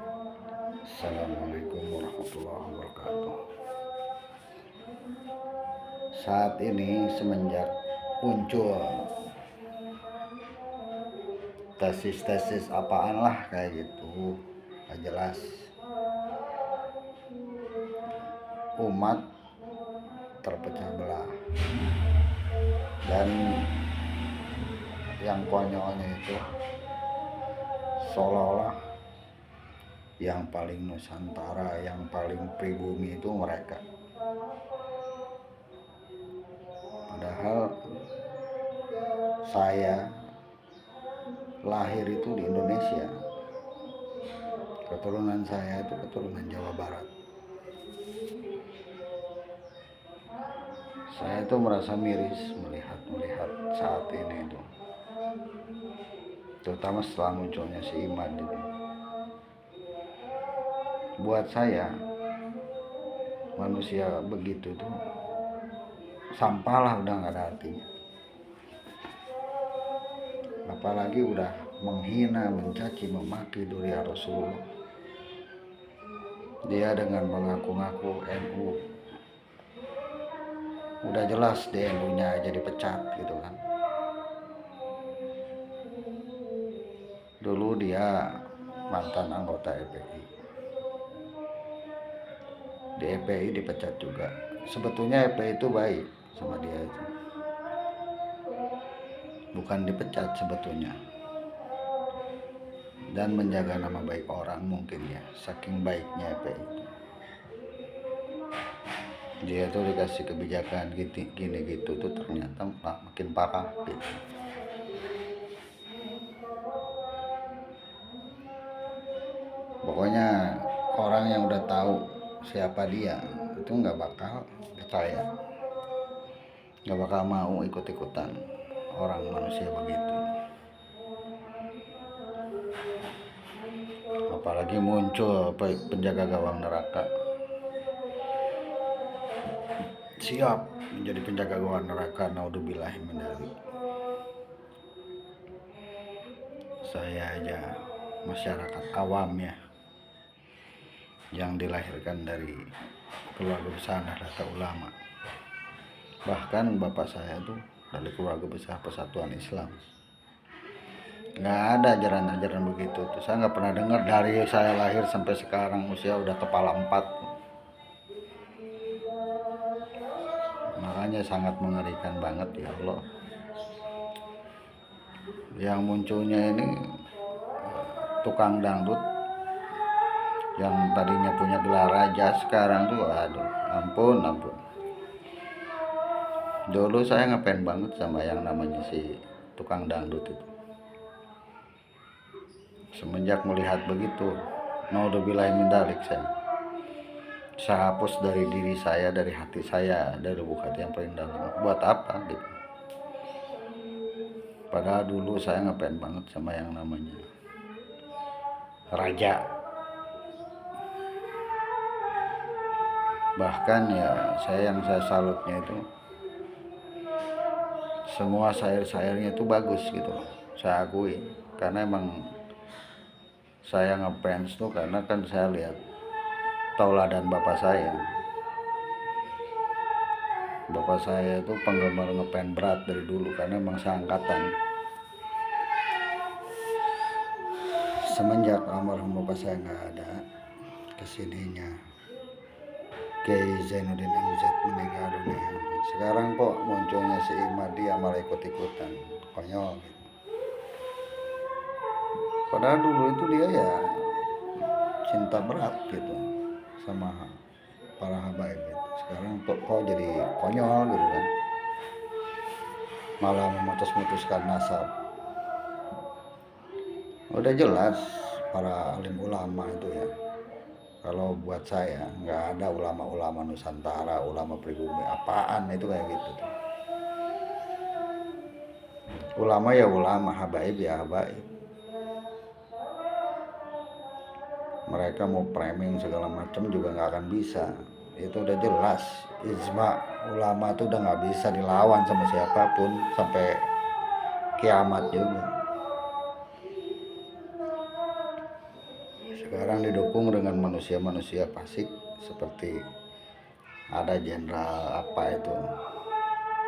Assalamualaikum warahmatullahi wabarakatuh. Saat ini semenjak muncul tesis-tesis apaan lah kayak gitu, gak jelas, umat terpecah belah. Dan yang konyolnya itu seolah-olah yang paling Nusantara, yang paling pribumi itu mereka. Padahal saya lahir itu di Indonesia. Keturunan saya itu keturunan Jawa Barat. Saya itu merasa miris melihat saat ini itu, terutama setelah munculnya si Imad itu. Buat saya, manusia begitu tuh sampah lah, udah nggak ada artinya. Apalagi udah menghina, mencaci, memaki duri Rasulullah. Dia dengan mengaku-ngaku NU, udah jelas di NU-nya aja dipecat gitu kan. Dulu dia mantan anggota EPI, di EPI dipecat juga. Sebetulnya EPI itu baik sama dia itu, bukan dipecat sebetulnya, dan menjaga nama baik orang mungkin ya, saking baiknya EPI itu. Dia tuh dikasih kebijakan gini gitu tuh ternyata makin parah gitu. Pokoknya orang yang udah tahu siapa dia itu nggak bakal percaya, nggak bakal mau ikut-ikutan orang manusia begitu. Apalagi muncul penjaga gawang neraka, siap menjadi penjaga gawang neraka, naudzubillahi min dzalik. Saya aja masyarakat awam ya, yang dilahirkan dari keluarga besar Nahdlatul Ulama. Bahkan bapak saya tuh dari keluarga besar Persatuan Islam. Nggak ada ajaran-ajaran begitu tuh. Saya nggak pernah dengar dari saya lahir sampai sekarang, usia udah kepala 4. Makanya sangat mengerikan banget ya Allah. Yang munculnya ini tukang dangdut yang tadinya punya gelar raja, sekarang tuh aduh, ampun. Dulu saya ngefans banget sama yang namanya si tukang dangdut itu. Semenjak melihat begitu, naudzubillahi min dzalik, saya hapus dari diri saya, dari hati saya, dari lubuk hati yang paling dalam. Buat apa gitu? Padahal dulu saya ngefans banget sama yang namanya raja. Bahkan ya yang saya salutnya itu semua syair-syairnya itu bagus gitu, saya akui. Karena emang saya ngefans tuh karena kan saya lihat tauladan bapak saya. Bapak saya itu penggemar ngefans berat dari dulu karena emang seangkatan. Semenjak almarhum bapak saya nggak ada, kesininya Kiai Zainuddin MZ meninggal dunia. Sekarang kok munculnya si Imadi malah ikut-ikutan, konyol gitu. Padahal dulu itu dia ya cinta berat gitu sama para habaib gitu. Sekarang kok jadi konyol gitu kan, malah memutuskan nasab. Udah jelas para alim ulama itu ya, kalau buat saya nggak ada ulama-ulama Nusantara, ulama pribumi apaan itu kayak gitu tuh. Ulama ya ulama, habaib ya habaib. Mereka mau framing segala macam juga nggak akan bisa. Itu udah jelas, ijma ulama itu udah nggak bisa dilawan sama siapapun sampai kiamat juga. Sekarang didukung dengan manusia-manusia fasik seperti ada jenderal apa itu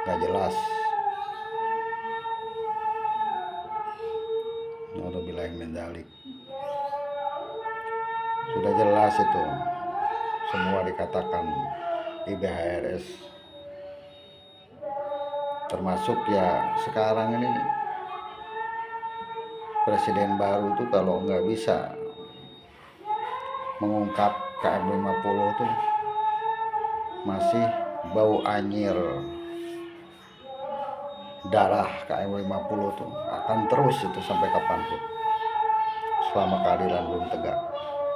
nggak jelas. Naudzubillahi min dzalik. Sudah jelas itu semua dikatakan IBHRS, termasuk ya sekarang ini presiden baru tuh kalau nggak bisa mengungkap KM50 tuh masih bau anyir darah KM50 tuh akan terus itu sampai kapanpun selama keadilan belum tegak.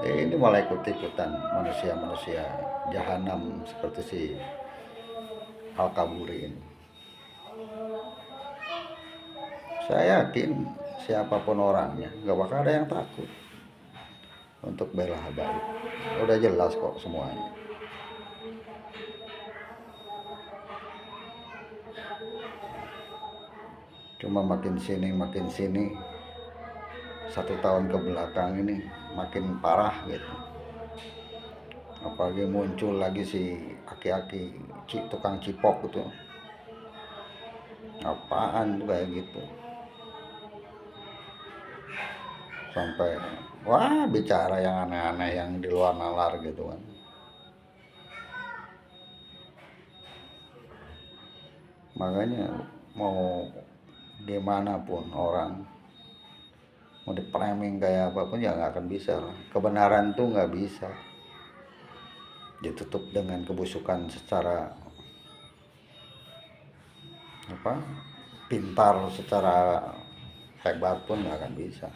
Ini malah ikut-ikutan manusia-manusia jahanam seperti si Al-Kaburi ini. Saya yakin siapapun orangnya gak bakal ada yang takut untuk bela Habaib. Udah jelas kok semuanya. Cuma makin sini 1 tahun ke belakang ini makin parah gitu. Apalagi muncul lagi si aki-aki tukang cipok itu. Apaan tuh kayak gitu. Sampai wah bicara yang aneh-aneh yang di luar nalar gitu kan. Makanya mau gimana pun orang mau di-framing kayak apapun ya nggak akan bisa lah. Kebenaran tuh nggak bisa ditutup dengan kebusukan secara pintar, secara hebat pun nggak akan bisa.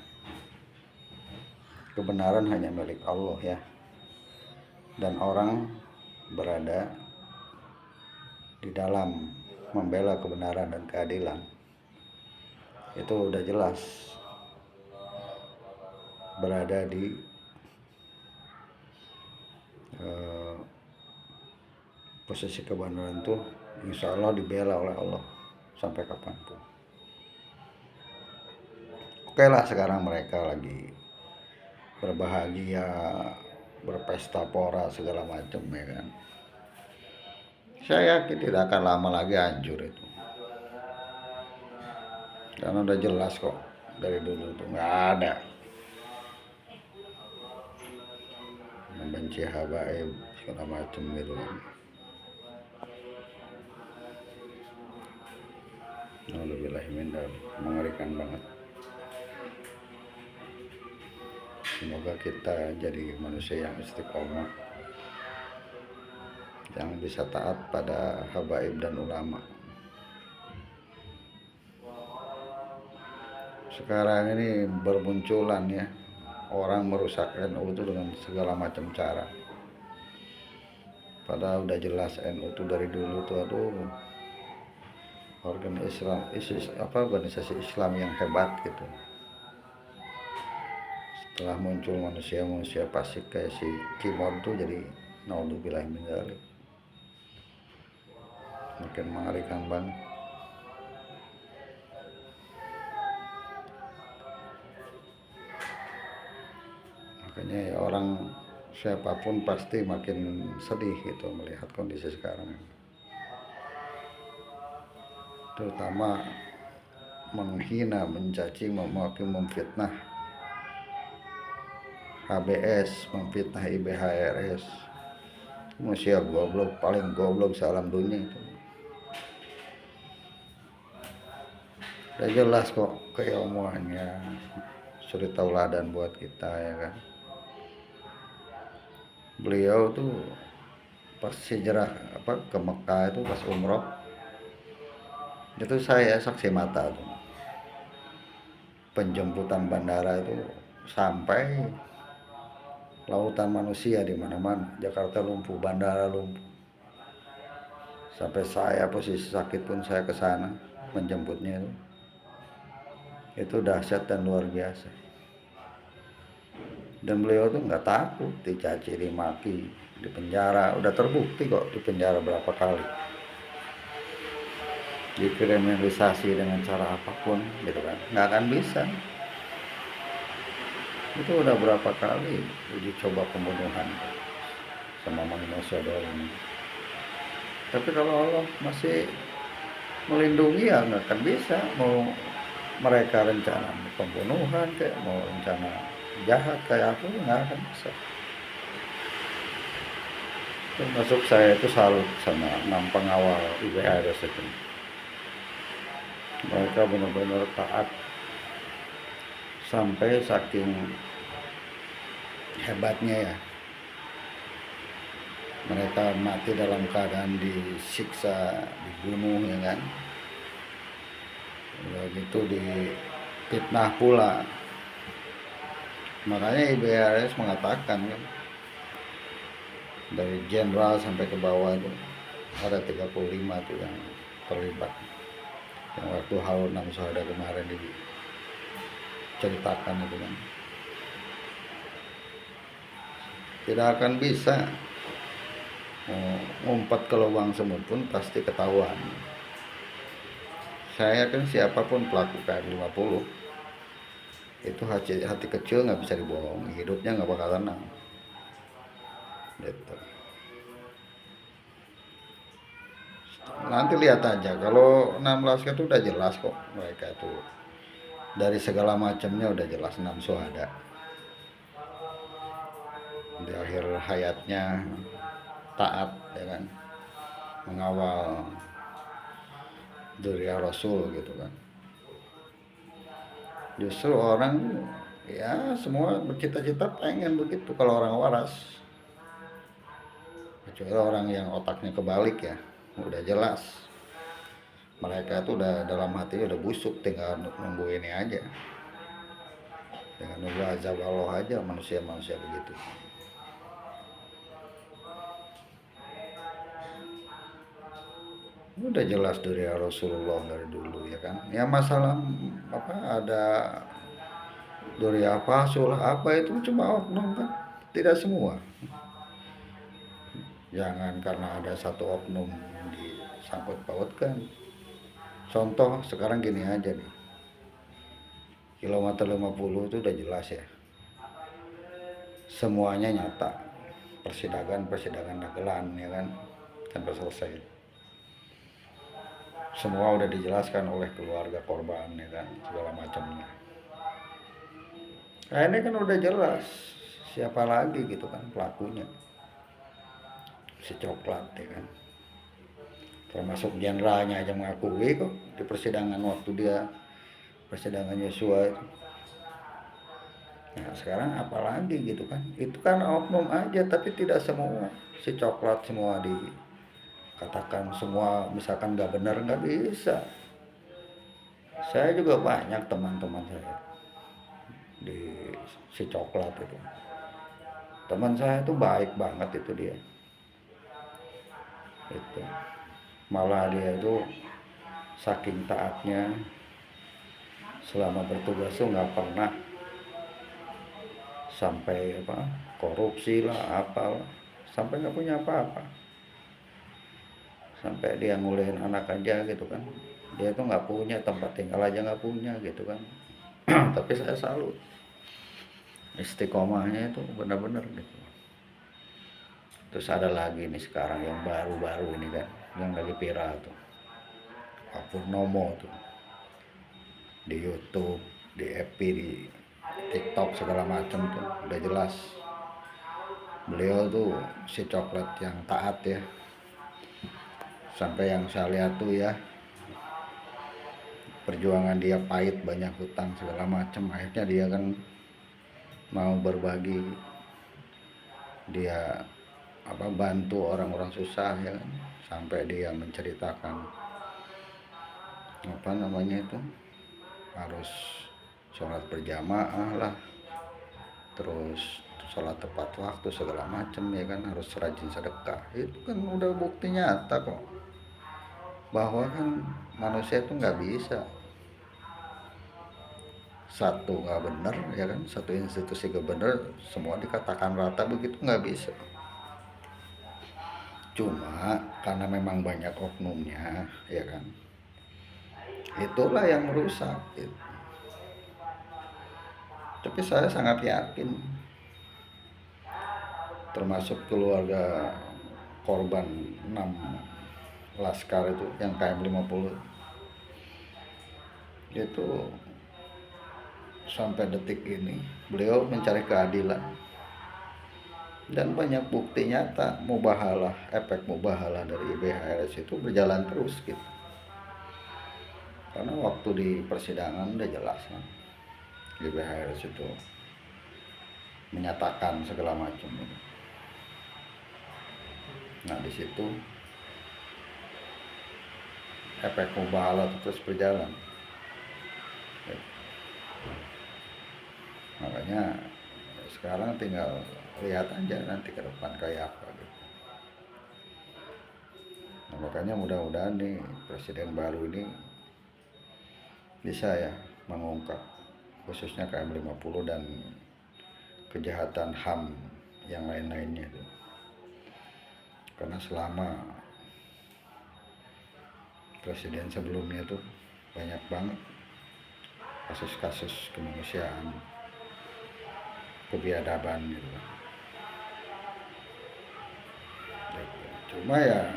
Kebenaran hanya milik Allah ya, dan orang berada di dalam membela kebenaran dan keadilan itu udah jelas berada di posisi kebenaran tuh insya Allah dibela oleh Allah sampai kapanpun. Oke lah, sekarang mereka lagi berbahagia, berpesta pora segala macam ya kan. Saya yakin tidak akan lama lagi hancur itu, karena udah jelas kok dari dulu tuh nggak ada membenci Habaib segala macam gitu kan. Naudzubillahi min dzalik, mengerikan banget. Semoga kita jadi manusia yang istiqomah, yang bisa taat pada habaib dan ulama. Sekarang ini bermunculan ya orang merusak NU itu dengan segala macam cara. Padahal udah jelas NU itu dari dulu tuh organisasi Islam yang hebat gitu. Setelah muncul manusia-manusia fasik kayak si Kimon tuh jadi naudzubillahi min dzalik, makin mengerikan banget. Makanya ya orang siapapun pasti makin sedih gitu melihat kondisi sekarang, terutama menghina, mencaci, memaki, memfitnah HBS, memfitnah IBHRS. Manusia goblok, paling goblok sealam dunia itu. Udah jelas kok keilmuannya, suri tauladan buat kita ya kan. Beliau tuh pas hijrah ke Mekah itu pas umroh itu saya saksi mata tuh. Penjemputan bandara itu sampai lautan manusia di mana-mana. Jakarta lumpuh, bandara lumpuh. Sampai saya posisi sakit pun saya ke sana menjemputnya itu. Itu dahsyat dan luar biasa. Dan beliau tuh nggak takut dicaci, dimaki, di penjara. Udah terbukti kok di penjara berapa kali. Dikriminalisasi dengan cara apapun gitu kan, nggak akan bisa. Itu udah berapa kali uji coba pembunuhan sama manusia ini. Tapi kalau Allah masih melindungi ya nggak akan bisa. Mau mereka rencana pembunuhan kayak mau rencana jahat kayak apa nggak akan bisa. Termasuk saya itu salut sama 6 pengawal IBRS itu. Mereka benar-benar taat sampai saking hebatnya ya. Mereka mati dalam keadaan disiksa, dibunuh ya kan. Udah gitu difitnah pula. Makanya IBRS mengatakan kan, dari jenderal sampai ke bawah itu ada 35 tuh yang terlibat. Yang waktu Haul 6 Syuhada kemarin diceritakan itu kan. Tidak akan bisa ngumpet ke lubang semut pun pasti ketahuan. Saya kan siapapun pelaku KM50 itu hati kecil nggak bisa dibohong, hidupnya nggak bakal tenang gitu. Nanti lihat aja, kalau 16 itu udah jelas kok, mereka itu dari segala macamnya udah jelas 6 syuhada. Di akhir hayatnya taat ya kan, mengawal Dzurriyyah Rasul gitu kan. Justru orang ya semua bercita-cita pengen begitu kalau orang waras, kecuali orang yang otaknya kebalik ya, udah jelas mereka itu udah dalam hati udah busuk, tinggal nunggu ini aja, dengan nunggu azab Allah aja. Manusia begitu. Udah jelas dari Rasulullah dari dulu ya kan. Ya masalah apa ada Dzurriyyah palsu lah apa itu cuma oknum kan, tidak semua. Jangan karena ada satu oknum disangkut pautkan. Contoh sekarang gini aja nih, kilometer 50 itu udah jelas ya, semuanya nyata, persidangan dagelan ya kan, sampai selesai. Semua udah dijelaskan oleh keluarga korban ya kan, segala macamnya. Nah ini kan udah jelas siapa lagi gitu kan pelakunya, si coklat ya kan. Termasuk jenderalnya aja mengakui kok di persidangan waktu dia persidangan Yosua itu. Nah sekarang apalagi gitu kan, itu kan oknum aja tapi tidak semua si coklat semua dikatakan semua misalkan nggak benar, nggak bisa. Saya juga banyak teman-teman saya di si coklat itu, teman saya itu baik banget itu dia itu, malah dia itu saking taatnya selama bertugas tuh nggak pernah sampai apa korupsi lah apalah, sampai nggak punya apa-apa, sampai dia ngulihin anak aja gitu kan, dia tuh nggak punya tempat tinggal aja nggak punya gitu kan. Tapi saya salut istiqomahnya itu benar-benar gitu. Terus ada lagi nih sekarang yang baru-baru ini kan, yang lagi viral tuh Pak Purnomo tuh, di YouTube, di FB, di TikTok segala macam tuh udah jelas beliau tuh si coklat yang taat ya. Sampai yang saya lihat tuh ya, perjuangan dia pahit, banyak hutang segala macam, akhirnya dia kan mau berbagi, dia apa bantu orang-orang susah ya kan, sampai dia menceritakan apa namanya itu harus sholat berjamaah lah, terus sholat tepat waktu segala macam ya kan, harus rajin sedekah. Itu kan udah bukti nyata kok bahwa kan manusia itu nggak bisa satu nggak benar ya kan, satu institusi nggak benar semua dikatakan rata, begitu nggak bisa. Cuma karena memang banyak oknumnya ya kan, itulah yang merusak gitu. Tapi saya sangat yakin, termasuk keluarga korban 6 Laskar itu yang KM 50 itu, sampai detik ini beliau mencari keadilan, dan banyak bukti nyata mubahalah, efek mubahalah dari IBHRS itu berjalan terus gitu. Karena waktu di persidangan udah jelas kan, IBHRS itu menyatakan segala macam. Nah di situ efek mubahalah terus berjalan. Makanya sekarang tinggal lihat aja nanti ke depan kayak apa gitu. Nah, makanya mudah-mudahan nih presiden baru ini bisa ya mengungkap khususnya KM 50 dan kejahatan HAM yang lain-lainnya itu. Karena selama presiden sebelumnya tuh banyak banget kasus-kasus kemanusiaan, kebiadaban gitu. Cuma ya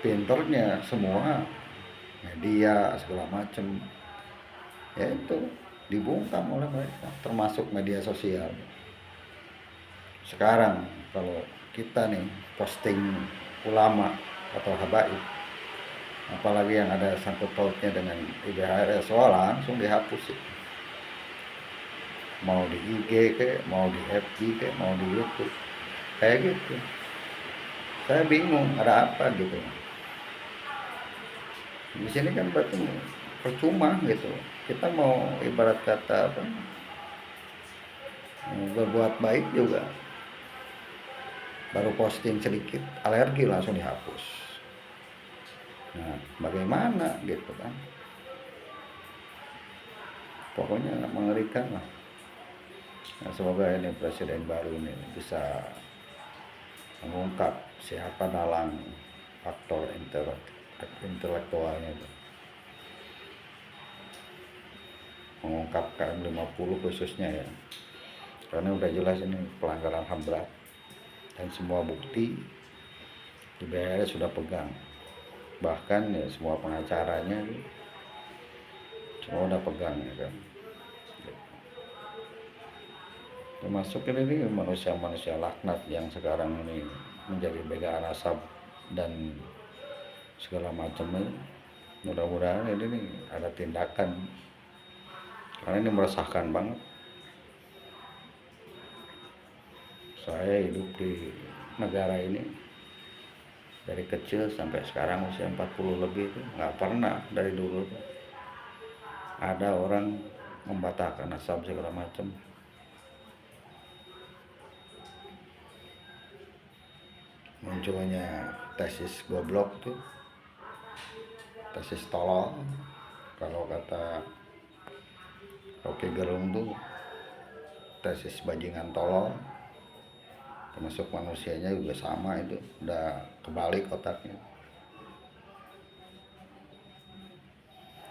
pinternya semua media segala macem ya itu dibungkam oleh mereka, termasuk media sosial. Sekarang kalau kita nih posting ulama atau habaib, apalagi yang ada sangkut pautnya dengan IBHRS, langsung dihapus sih. Mau di IG ke, mau di FB ke, mau di YouTube, kayak gitu. Saya bingung ada apa gitu. Di sini kan berarti percuma gitu. Kita mau ibarat kata apa, berbuat baik juga, baru posting sedikit alergi langsung dihapus. Nah bagaimana gitu kan, pokoknya mengerikan lah. Nah, semoga ini presiden baru ini bisa mengungkap siapa dalang faktor intelektualnya itu, mengungkap KM 50 khususnya ya, karena udah jelas ini pelanggaran HAM berat dan semua bukti IBHRS sudah pegang, bahkan ya semua pengacaranya semua udah pegang ya kan. Termasuk ini manusia-manusia laknat yang sekarang ini menjadi begaan asap dan segala macamnya. Mudah-mudahan ini nih ada tindakan, karena ini meresahkan banget. Saya hidup di negara ini dari kecil sampai sekarang usia 40 lebih itu nggak pernah dari dulu tuh ada orang membatalkan asap segala macam. Munculnya tesis goblok tuh, tesis tolol, kalau kata Rocky Gerung tuh tesis bajingan tolol. Termasuk manusianya juga sama, itu udah kebalik otaknya.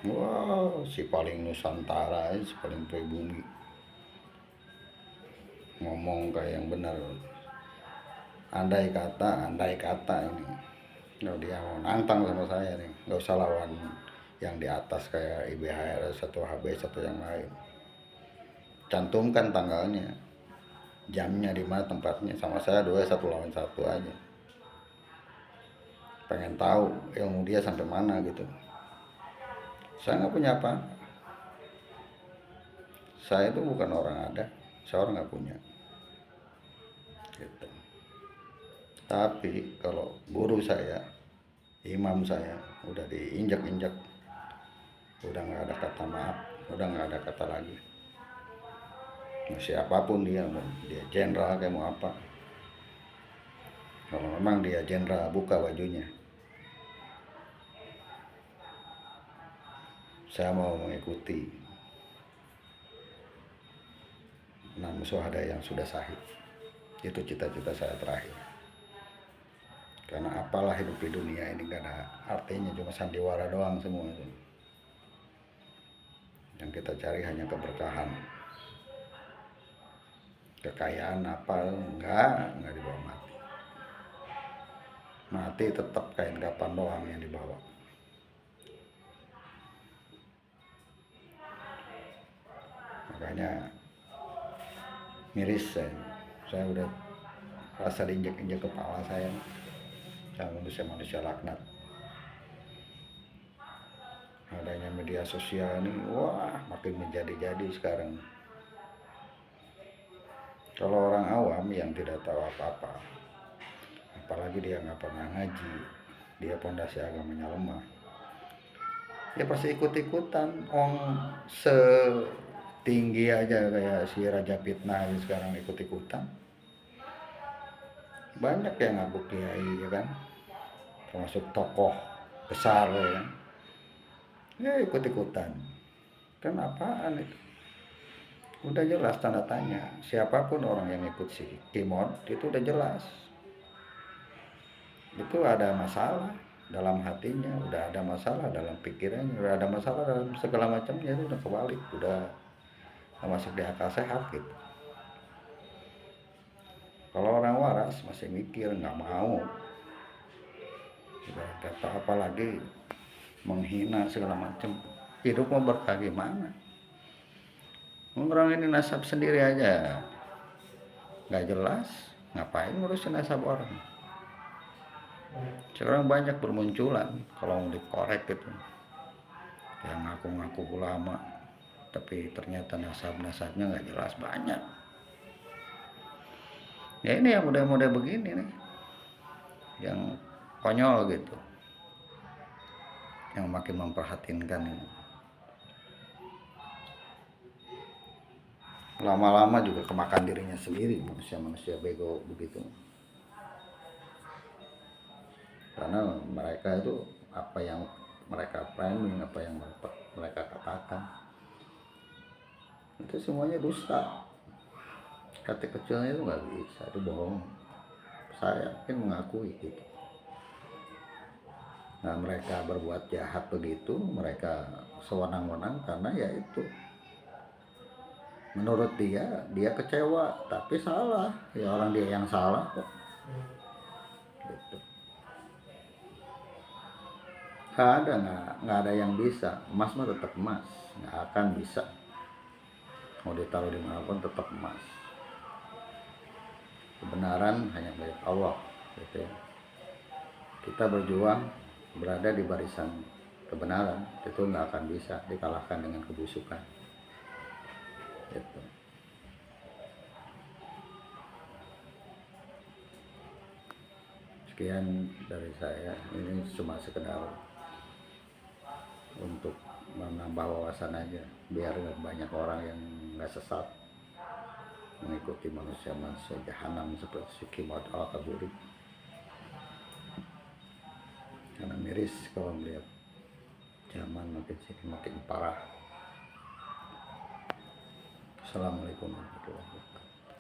Wah, si paling Nusantara, si paling pribumi, ngomong kayak yang benar. Andai kata ini, kalau dia mau nantang sama saya nih, nggak usah lawan yang di atas kayak IBHRS atau HBS atau yang lain. Cantumkan tanggalnya, jamnya di mana, tempatnya, sama saya 21 lawan 1 aja. Pengen tahu ilmu dia sampai mana gitu. Saya nggak punya apa. Saya itu bukan orang ada, saya orang nggak punya. Gitu. Tapi kalau guru saya, imam saya udah diinjak-injak, udah nggak ada kata maaf, udah nggak ada kata lagi. Nah, siapapun dia, mau dia jenderal kayak mau apa, kalau memang dia jenderal, buka bajunya. Saya mau mengikuti 6 syuhada yang sudah syahid. Itu cita-cita saya terakhir. Karena apalah hidup di dunia ini gak ada artinya, cuma sandiwara doang semua itu. Yang kita cari hanya keberkahan. kekayaan apa, enggak dibawa mati. Mati tetap kain kapan doang yang dibawa. Makanya miris saya udah rasa diinjek-injek kepala saya sama manusia laknat. Adanya media sosial ini, wah makin menjadi-jadi sekarang. Kalau orang awam yang tidak tahu apa-apa, apalagi dia nggak pernah ngaji, dia pondasi agamanya lemah, dia pasti ikut-ikutan. Setinggi aja kayak si Raja Fitnah sekarang ikut-ikutan. Banyak yang ngaku kiai ya kan, termasuk tokoh besar ya kan, ya ikut-ikutan. Kan apaan itu? Udah jelas tanda tanya. Siapapun orang yang ikut si Kimon itu udah jelas, itu ada masalah dalam hatinya, udah ada masalah dalam pikirannya, udah ada masalah dalam segala macamnya. Itu udah kebalik, udah masuk di akal sehat gitu. Kalau orang waras masih mikir, nggak mau, udah kata apalagi menghina segala macam. Hidup mau berkah gimana? Orang ini nasab sendiri aja nggak jelas, ngapain ngurusin nasab orang? Sekarang banyak bermunculan kalau mau dikorek gitu, yang ngaku-ngaku ulama tapi ternyata nasab-nasabnya nggak jelas, banyak. Ya ini yang muda-muda begini nih, yang konyol gitu, yang makin memperhatinkan ini. Lama-lama juga kemakan dirinya sendiri, manusia-manusia bego begitu. Karena mereka itu apa yang mereka framing, apa yang mereka katakan, itu semuanya dusta. Kata kecilnya itu nggak bisa, itu bohong. Saya yakin mengakui gitu. Nah mereka berbuat jahat begitu, mereka sewenang-wenang karena ya itu, menurut dia kecewa, tapi salah. Ya orang dia yang salah kok. Gitu. Nggak ada yang bisa. Emas mah tetap emas, nggak akan bisa. Mau ditaruh dimanapun tetap emas. Kebenaran hanya milik Allah. Gitu ya. Kita berjuang berada di barisan kebenaran, itu nggak akan bisa dikalahkan dengan kebusukan. Gitu. Sekian dari saya, ini cuma sekedar untuk menambah wawasan aja, biar banyak orang yang nggak sesat mengikuti manusia-manusia jahanam seperti si Kimot Al-Kaburi. Karena miris kalau melihat zaman makin sini makin parah. Assalamualaikum warahmatullahi wabarakatuh.